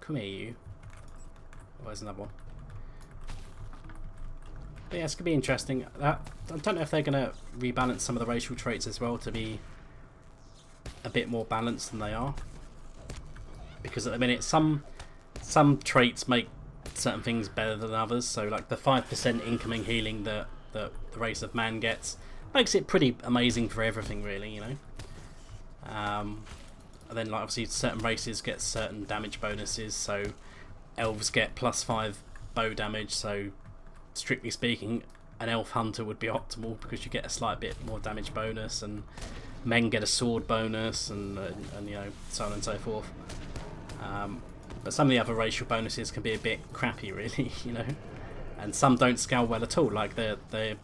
Come here, you. Oh, there's another one. But yeah, it's going to be interesting. I don't know if they're going to rebalance some of the racial traits as well to be a bit more balanced than they are. Because at the minute, some traits make certain things better than others. So like the 5% incoming healing that the race of man gets makes it pretty amazing for everything, really, you know. And then like obviously certain races get certain damage bonuses. So elves get +5 bow damage. So strictly speaking, an elf hunter would be optimal because you get a slight bit more damage bonus, and men get a sword bonus, and you know, so on and so forth. But some of the other racial bonuses can be a bit crappy, really, you know, and some don't scale well at all. Like the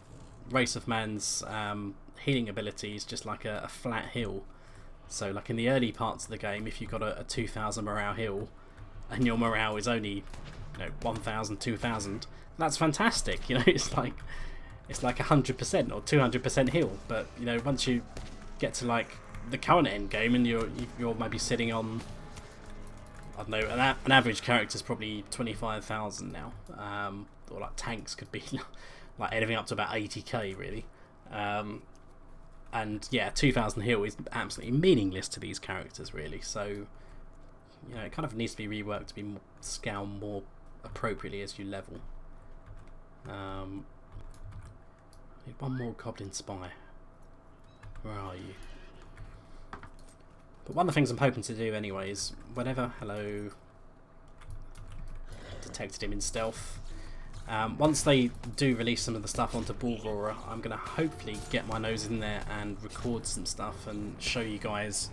race of man's healing ability is just like a flat hill. So like in the early parts of the game, if you've got a 2000 morale hill and your morale is only, you know, 1000, 2000, that's fantastic. You know, it's like 100% or 200% heal. But you know, once you get to like the current end game and you're maybe sitting on, I don't know, an average character is probably 25,000 now, or like tanks could be like anything up to about 80k really, and yeah, 2000 heal is absolutely meaningless to these characters really. So you know, it kind of needs to be reworked to be scale more appropriately as you level. Need one more goblin spy. Where are you? But one of the things I'm hoping to do anyway is whenever... Hello. Detected him in stealth. Once they do release some of the stuff onto Balthelion, I'm going to hopefully get my nose in there and record some stuff and show you guys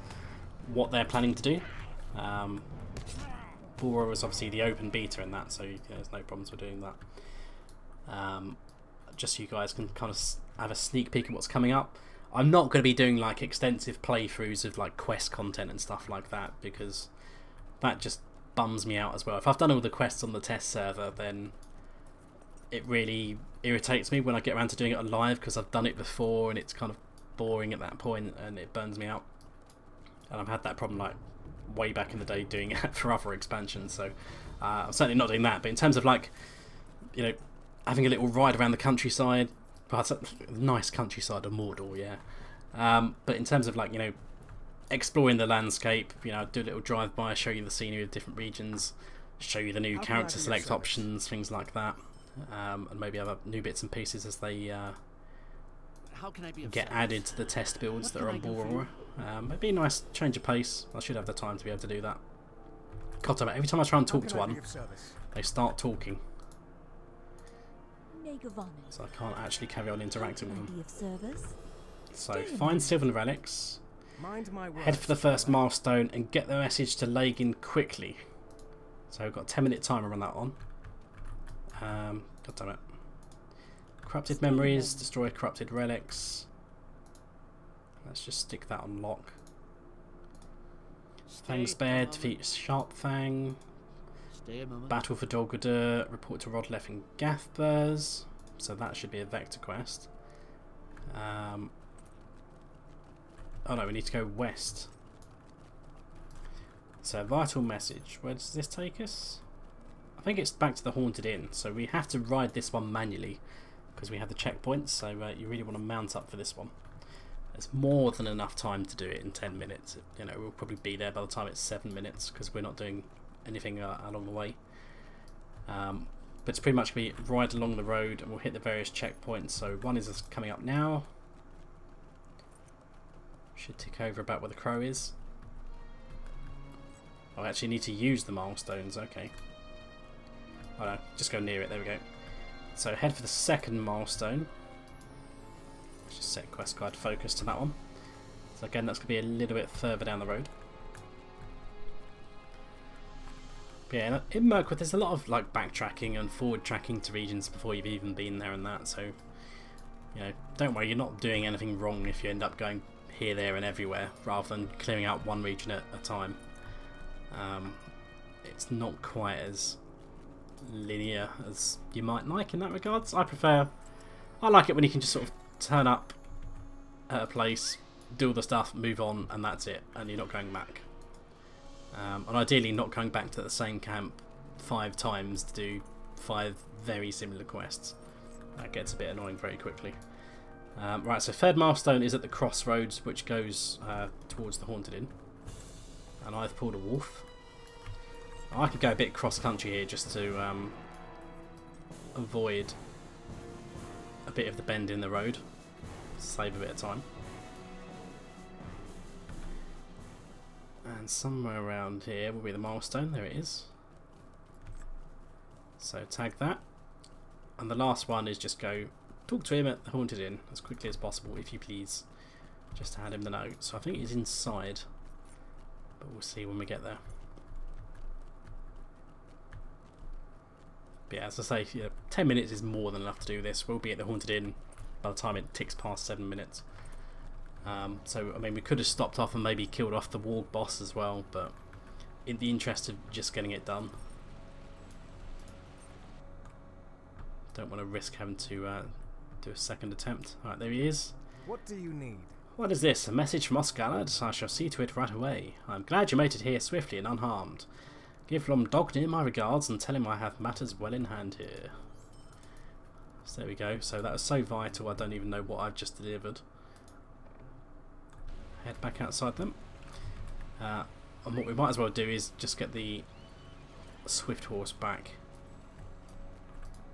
what they're planning to do. Balthelion is obviously the open beta in that, so there's no problems with doing that. Just so you guys can kind of have a sneak peek at what's coming up. I'm not going to be doing like extensive playthroughs of like quest content and stuff like that, because that just bums me out as well. If I've done all the quests on the test server, then it really irritates me when I get around to doing it on live, because I've done it before and it's kind of boring at that point and it burns me out. And I've had that problem like way back in the day doing it for other expansions, so I'm certainly not doing that. But in terms of like, you know, having a little ride around the countryside, but nice countryside of Mordor, yeah. But in terms of like, you know, exploring the landscape, you know, do a little drive by, show you the scenery of different regions, show you the new character select options, things like that, and maybe other new bits and pieces as they get added to the test builds that are on Balthelion. It'd be a nice change of pace. I should have the time to be able to do that. God damn it, every time I try and talk to one, they start talking. So I can't actually carry on interacting with them. So find Sylvan relics, head for the first milestone and get the message to Lagan quickly. So we've got a 10-minute timer on that one. God damn it. Corrupted memories, destroy corrupted relics. Let's just stick that on lock. Fang's Bear, defeat Sharp Fang. Battle for Dol Guldur, report to Rodlef and Gathburs. So that should be a vector quest. Oh no, we need to go west. So vital message. Where does this take us? I think it's back to the Haunted Inn. So we have to ride this one manually because we have the checkpoints. So you really want to mount up for this one. There's more than enough time to do it in 10 minutes. You know, we'll probably be there by the time it's 7 minutes because we're not doing anything along the way. But it's pretty much going to be right along the road and we'll hit the various checkpoints. So one is coming up now. Should tick over about where the crow is. Oh, I actually need to use the milestones, okay. Oh no, just go near it, there we go. So head for the second milestone. Let's just set quest guide focus to that one. So again, that's going to be a little bit further down the road. But yeah, in Mirkwood there's a lot of like backtracking and forward tracking to regions before you've even been there and that, so you know, don't worry, you're not doing anything wrong if you end up going here, there and everywhere rather than clearing out one region at a time. It's not quite as linear as you might like in that regards. I like it when you can just sort of turn up at a place, do all the stuff, move on, and that's it, and you're not going back. And ideally not going back to the same camp 5 times to do 5 very similar quests. That gets a bit annoying very quickly. Right, so third milestone is at the crossroads, which goes towards the Haunted Inn. And I've pulled a wolf. I could go a bit cross-country here just to avoid a bit of the bend in the road. Save a bit of time. And somewhere around here will be the milestone. There it is. So tag that. And the last one is just go talk to him at the Haunted Inn as quickly as possible, if you please. Just to hand him the note. So I think he's inside. But we'll see when we get there. But yeah, as I say, 10 minutes is more than enough to do this. We'll be at the Haunted Inn by the time it ticks past 7 minutes. So, I mean, we could have stopped off and maybe killed off the warg boss as well, but in the interest of just getting it done, don't want to risk having to do a second attempt. Alright, there he is. What do you need? What is this? A message from Osgallad? I shall see to it right away. I'm glad you made it here swiftly and unharmed. Give Lom Dognir my regards and tell him I have matters well in hand here. So there we go. So that was so vital, I don't even know what I've just delivered. Head back outside them. And what we might as well do is just get the Swift Horse back.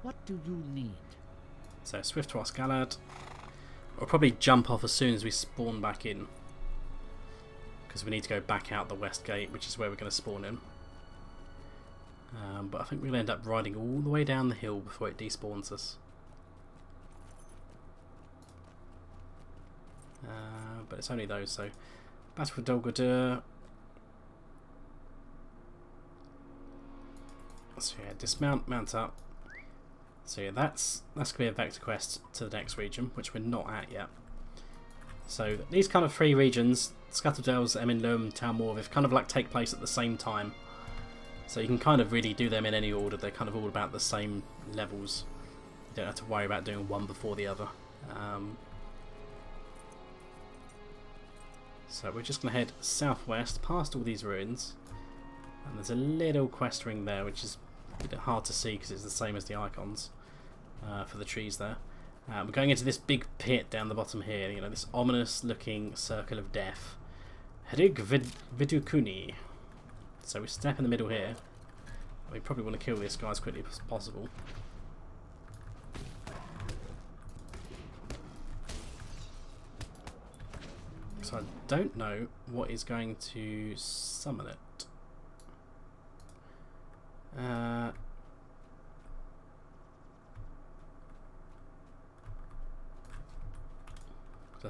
What do you need? So Swift Horse Gallad. We'll probably jump off as soon as we spawn back in, because we need to go back out the west gate, which is where we're going to spawn in. But I think we'll end up riding all the way down the hill before it despawns us. But it's only those, so Battle for Dolgadur. So yeah, dismount, mount up. So yeah, that's going to be a vector quest to the next region, which we're not at yet. So these kind of 3 regions, Scuttledales, Emyn Lum, Tal Morvith, kind of like take place at the same time. So you can kind of really do them in any order. They're kind of all about the same levels. You don't have to worry about doing one before the other. So we're just going to head southwest past all these ruins, and there's a little quest ring there which is a bit hard to see because it's the same as the icons for the trees there. We're going into this big pit down the bottom here, you know, this ominous looking circle of death. Herig Vidukuni. So we step in the middle here. We probably want to kill this guy as quickly as possible. So I don't know what is going to summon it. I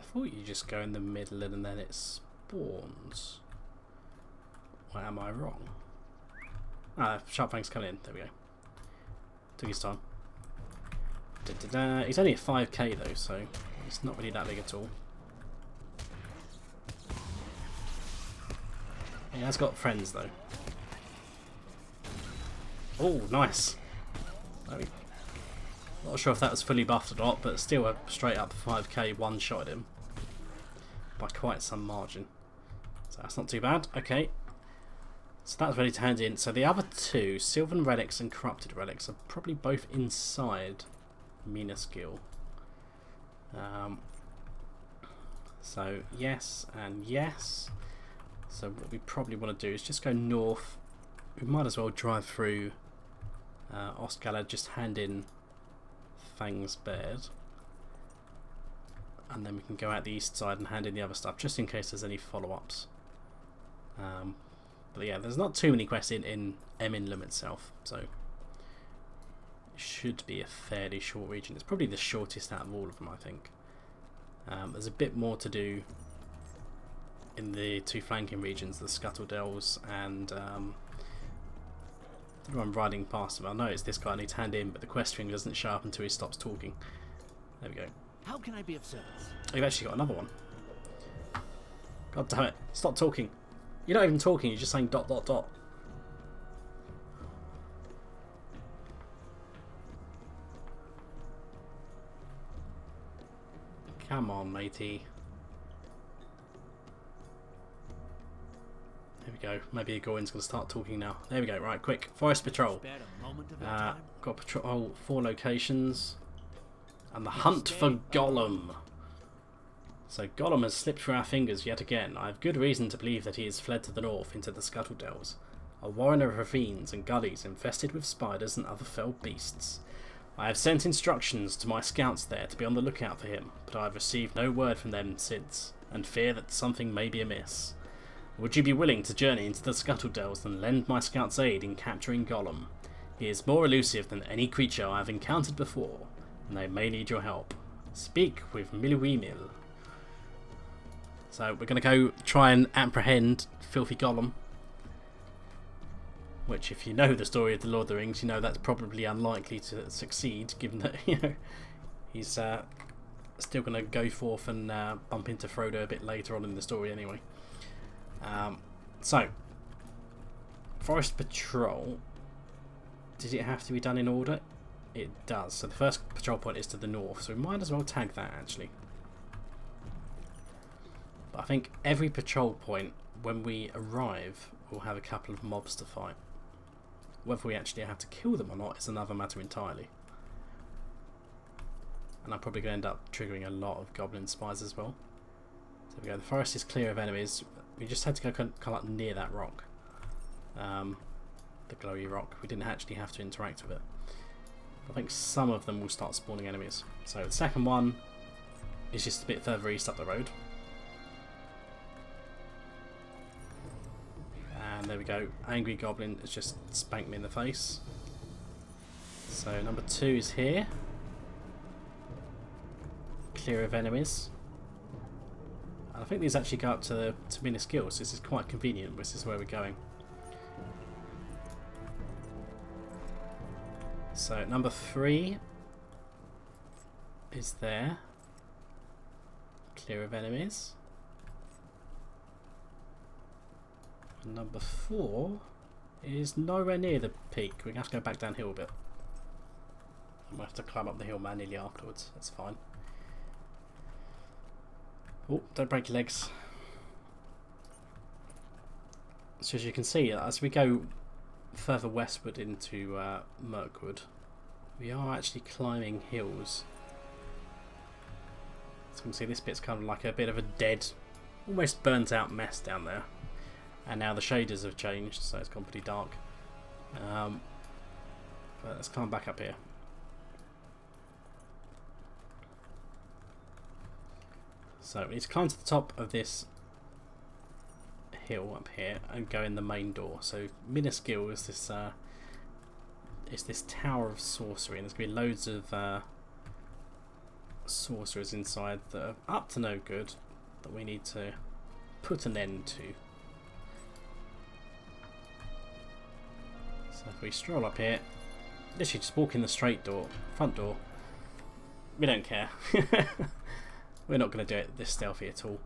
thought you just go in the middle and then it spawns. Or am I wrong? Ah, Sharpfang's coming in. There we go. Took his time. He's only at 5k though, so it's not really that big at all. He has got friends though. Oh, nice. I mean, not sure if that was fully buffed or not, but still a straight up 5k one shot at him by quite some margin. So that's not too bad. Okay. So that's ready to hand in. So the other 2, Sylvan Relics and Corrupted Relics, are probably both inside Minas Gil. So yes and yes. So what we probably want to do is just go north. We might as well drive through Osgallad, just hand in Fang's Bed, and then we can go out the east side and hand in the other stuff, just in case there's any follow-ups. But yeah, there's not too many quests in Emyn Lum itself, so it should be a fairly short region. It's probably the shortest out of all of them, I think. There's a bit more to do in the 2 flanking regions, the Scuttledales and I'm riding past him. I know it's this guy I need to hand in, but the quest ring doesn't show up until he stops talking. There we go. How can I be of service? Oh, you've actually got another one. God damn it. Stop talking. You're not even talking, you're just saying ... Come on, matey. There we go. Maybe the Gorin's going to start talking now. There we go. Right, quick. Forest patrol. Spared a moment of your time. Got patrol 4 locations. And the hunt for Gollum. So Gollum has slipped through our fingers yet again. I have good reason to believe that he has fled to the north into the Scuttle Dells, a warren of ravines and gullies infested with spiders and other fell beasts. I have sent instructions to my scouts there to be on the lookout for him, but I have received no word from them since, and fear that something may be amiss. Would you be willing to journey into the Scuttle Dells and lend my scouts aid in capturing Gollum? He is more elusive than any creature I have encountered before, and they may need your help. Speak with Miluimil. So we're going to go try and apprehend Filthy Gollum. Which, if you know the story of the Lord of the Rings, you know that's probably unlikely to succeed, given that he's still going to go forth and bump into Frodo a bit later on in the story anyway. So, Forest Patrol. Does it have to be done in order? It does. So the first patrol point is to the north, so we might as well tag that actually. But I think every patrol point, when we arrive, we'll have a couple of mobs to fight. Whether we actually have to kill them or not is another matter entirely. And I'm probably going to end up triggering a lot of goblin spies as well. So there we go, the forest is clear of enemies. We just had to go kind of near that rock. The glowy rock. We didn't actually have to interact with it. I think some of them will start spawning enemies. So the second one is just a bit further east up the road. And there we go. Angry Goblin has just spanked me in the face. So number 2 is here. Clear of enemies. And I think these actually go up to Minas Gil, so this is quite convenient. This is where we're going. So number 3 is there. Clear of enemies. And number 4 is nowhere near the peak. We're going to have to go back downhill a bit. And we'll have to climb up the hill manually afterwards. That's fine. Oh, don't break your legs. So as you can see, as we go further westward into Mirkwood, we are actually climbing hills. So you can see this bit's kind of like a bit of a dead, almost burnt out mess down there. And now the shaders have changed, so it's gone pretty dark. But let's climb back up here. So we need to climb to the top of this hill up here and go in the main door. So Minas Gil is this tower of sorcery, and there's going to be loads of sorcerers inside that are up to no good that we need to put an end to. So if we stroll up here, literally just walk in the front door. We don't care. We're not going to do it this stealthy at all.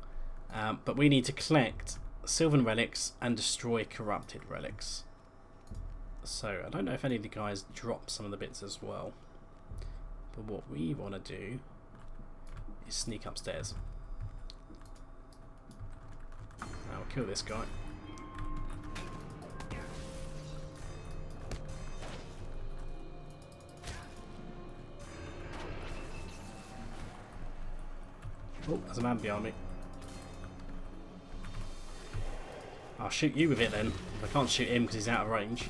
But we need to collect Sylvan relics and destroy corrupted relics. So I don't know if any of the guys drop some of the bits as well. But what we want to do is sneak upstairs. Now we'll kill this guy. Oh, there's a man behind me. I'll shoot you with it then. I can't shoot him because he's out of range.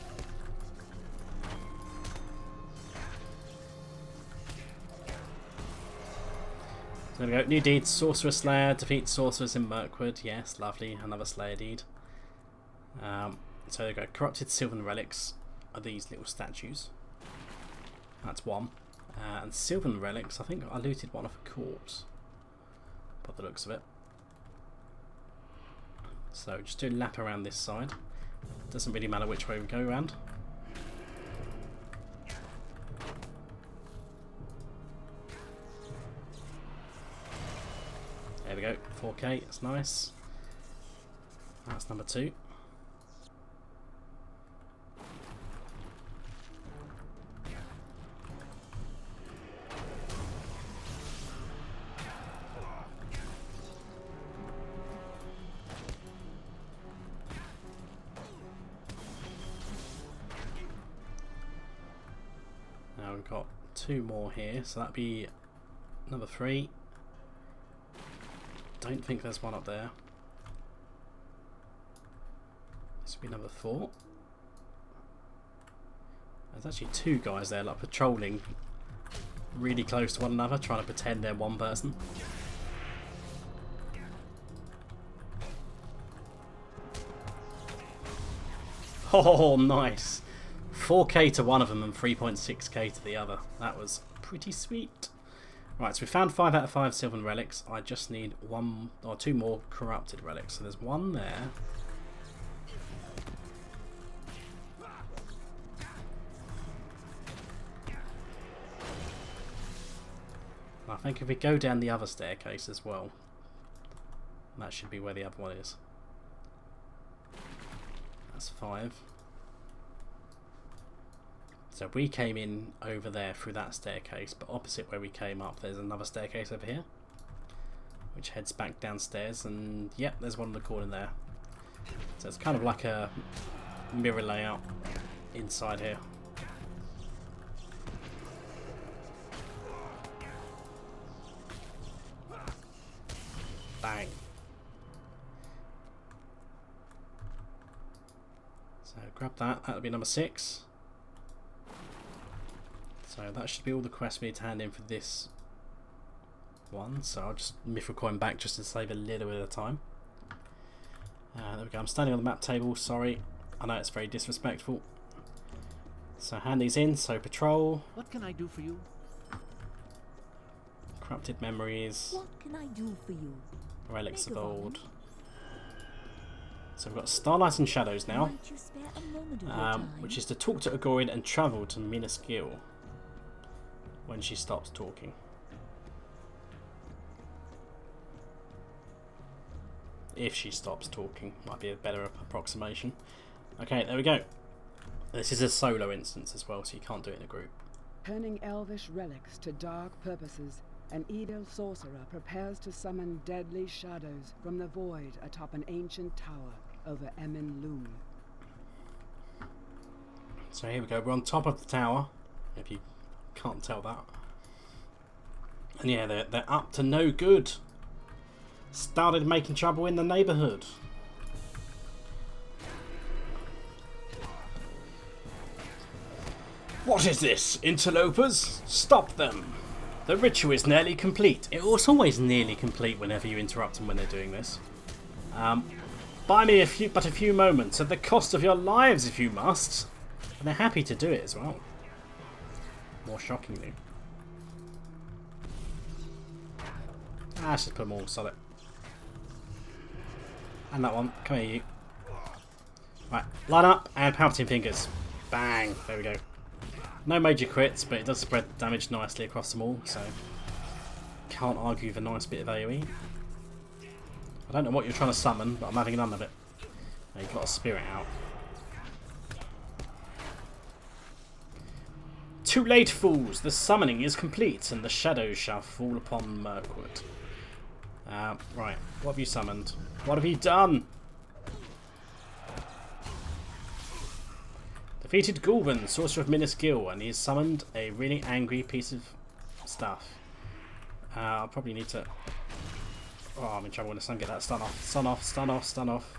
So there we go. New deed. Sorcerer Slayer. Defeat sorcerers in Mirkwood. Yes, lovely. Another Slayer deed. So there we go. Corrupted Sylvan relics are these little statues. That's one. And Sylvan relics, I think I looted one off a corpse, by the looks of it. So just do a lap around this side. Doesn't really matter which way we go around. There we go, 4K, that's nice. That's number 2. we've got 2 more here, so that'd be number 3. Don't think there's one up there. This would be number 4. There's actually 2 guys there, like patrolling really close to one another, trying to pretend they're one person. Oh, nice. 4k to one of them and 3.6k to the other. That was pretty sweet. Right, so we found 5 out of 5 Sylvan relics. I just need 1 or 2 more corrupted relics. So there's 1 there. I think if we go down the other staircase as well, that should be where the other one is. That's 5. So we came in over there through that staircase, but opposite where we came up there's another staircase over here which heads back downstairs, and yep, there's one in the corner there. So it's kind of like a mirror layout inside here. Bang. So grab that, that'll be number 6. So that should be all the quests we need to hand in for this one. So I'll just mithril coin back just to save a little bit of time. There we go, I'm standing on the map table, sorry. I know it's very disrespectful. So hand these in, so patrol. What can I do for you? Corrupted memories. What can I do for you? Relics of old. So we've got Starlight and Shadows now. Might you spare a moment of your time? Which is to talk to Agorin and travel to Minas Gil when she stops talking. If she stops talking, might be a better approximation. Okay, there we go. This is a solo instance as well, so you can't do it in a group. Turning elvish relics to dark purposes, an evil sorcerer prepares to summon deadly shadows from the void atop an ancient tower over Emyn Lum. So here we go, we're on top of the tower, if you can't tell that. And yeah, they're up to no good. Started making trouble in the neighbourhood. What is this, interlopers? Stop them! The ritual is nearly complete. It's always nearly complete whenever you interrupt them when they're doing this. Buy me but a few moments at the cost of your lives if you must. And they're happy to do it as well. More shockingly. Let's just put them all solid. And that one. Come here, you. Right, line up and Palpatine fingers. Bang. There we go. No major crits, but it does spread damage nicely across them all, so can't argue with a nice bit of AoE. I don't know what you're trying to summon, but I'm having none of it. Now you've got a spirit out. Too late, fools! The summoning is complete, and the shadows shall fall upon Mirkwood. Right, what have you summoned? What have you done? Defeated Gollum, sorcerer of Minas Gil, and he's summoned a really angry piece of stuff. I'll probably need to... Oh, I'm in trouble when the sun get that stun off. Stun off, stun off, stun off.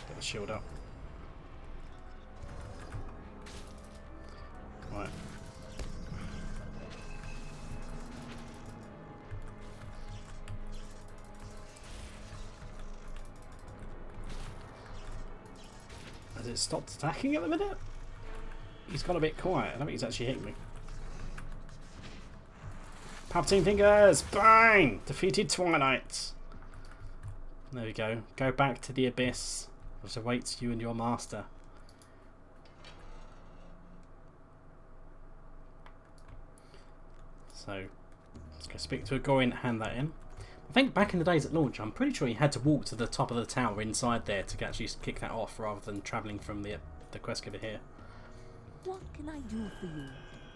Get the shield up. Right. Has it stopped attacking at the minute? He's got a bit quiet. I don't think he's actually hitting me. Palpatine fingers! Bang! Defeated Twilight. There we go. Go back to the abyss, which awaits you and your master. So, let's go speak to Agorin and hand that in. I think back in the days at launch, I'm pretty sure you had to walk to the top of the tower inside there to actually kick that off, rather than travelling from the quest giver here. What can I do for you?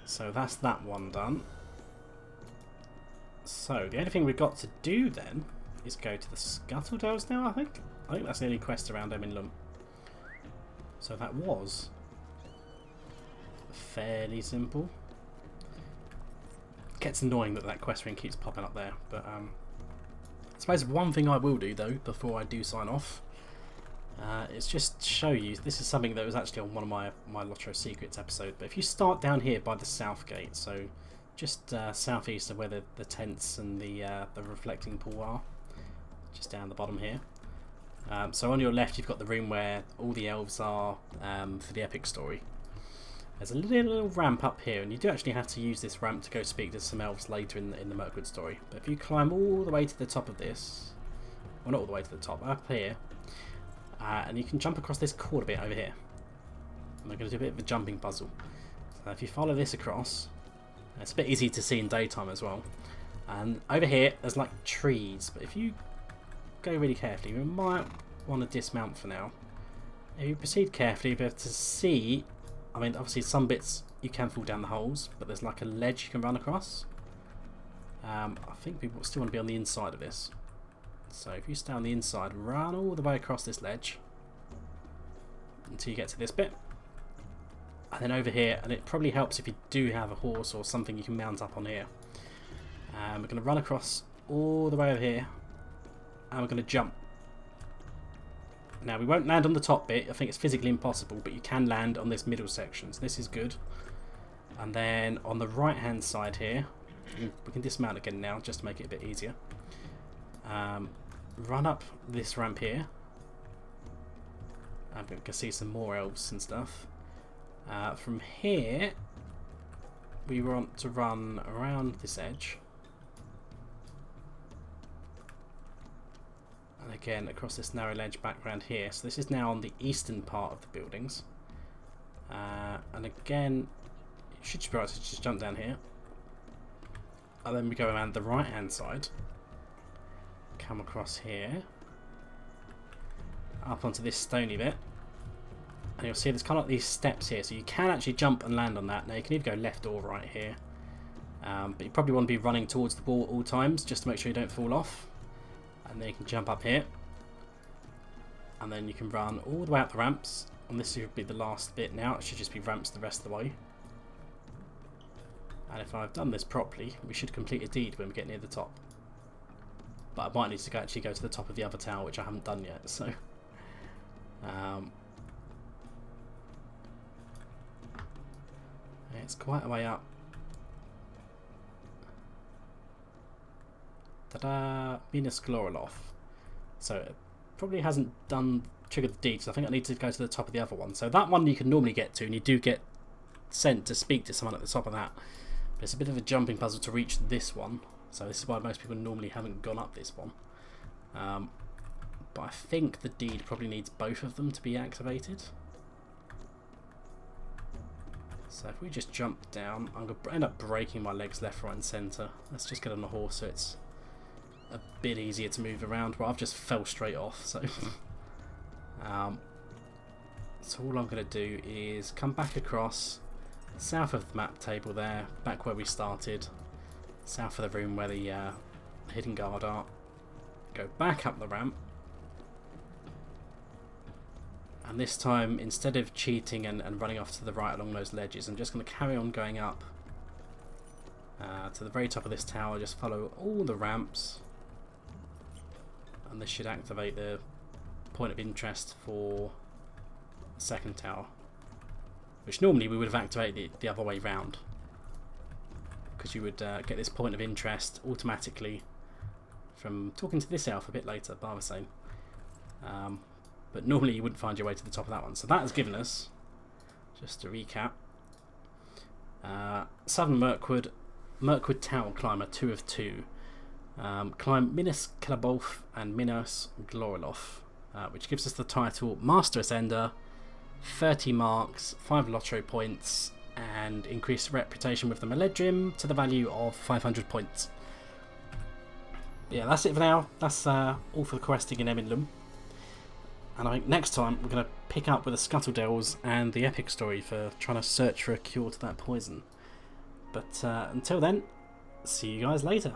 So that's that one done. So the only thing we've got to do then is go to the Scuttle Dells now, I think. I think that's the only quest around Emyn Lum. So that was fairly simple. It gets annoying that that quest ring keeps popping up there, but I suppose one thing I will do though before I do sign off is just show you. This is something that was actually on one of my LOTRO secrets episode. But if you start down here by the south gate, so just southeast of where the tents and the reflecting pool are, just down the bottom here. So on your left you've got the room where all the elves are for the epic story. There's a little ramp up here, and you do actually have to use this ramp to go speak to some elves later in the Mirkwood story. But if you climb all the way to the top of this, well, not all the way to the top, up here, and you can jump across this quarter bit over here. And we're going to do a bit of a jumping puzzle. So if you follow this across, it's a bit easy to see in daytime as well. And over here there's like trees, but if you go really carefully, you might want to dismount for now. If you proceed carefully, you'll be able to see, I mean obviously some bits you can fall down the holes, but there's like a ledge you can run across. I think we still want to be on the inside of this. So if you stay on the inside, run all the way across this ledge until you get to this bit. And then over here, and it probably helps if you do have a horse or something you can mount up on here. We're going to run across all the way over here, and we're going to jump. Now we won't land on the top bit, I think it's physically impossible, but you can land on this middle section, so this is good. And then on the right hand side here, we can dismount again now just to make it a bit easier. Run up this ramp here, and we can see some more elves and stuff. From here we want to run around this edge, and again across this narrow ledge back around here. So this is now on the eastern part of the buildings, and again you should be able to just jump down here, and then we go around the right hand side, come across here up onto this stony bit, and you'll see there's kind of like these steps here, so you can actually jump and land on that. Now you can either go left or right here, but you probably want to be running towards the wall at all times just to make sure you don't fall off. And then you can jump up here, and then you can run all the way up the ramps, and this should be the last bit now. It should just be ramps the rest of the way. And if I've done this properly, we should complete a deed when we get near the top. But I might need to actually go to the top of the other tower, which I haven't done yet, so it's quite a way up. Ta-da! Minas Gil. So it probably hasn't triggered the deed, so I think I need to go to the top of the other one. So that one you can normally get to, and you do get sent to speak to someone at the top of that. But it's a bit of a jumping puzzle to reach this one. So this is why most people normally haven't gone up this one. But I think the deed probably needs both of them to be activated. So if we just jump down, I'm going to end up breaking my legs left, right and centre. Let's just get on the horse so it's a bit easier to move around. Well, I've just fell straight off, so so all I'm going to do is come back across south of the map table there, back where we started, south of the room where the hidden guard are, go back up the ramp, and this time instead of cheating and running off to the right along those ledges, I'm just going to carry on going up to the very top of this tower, just follow all the ramps, and this should activate the point of interest for the second tower, which normally we would have activated the other way round, because you would get this point of interest automatically from talking to this elf a bit later, Barthelion. But normally you wouldn't find your way to the top of that one. So that has given us, just to recap, Southern Mirkwood Tower Climber 2 of 2. Climb Minas Gil and Minas Gil, which gives us the title Master Ascender, 30 marks, 5 LOTRO points, and increased reputation with the Meledrim to the value of 500 points. Yeah, that's it for now. That's all for the questing in Emyn Lum. And I think next time we're going to pick up with the Scuttledells and the epic story for trying to search for a cure to that poison. But until then, see you guys later.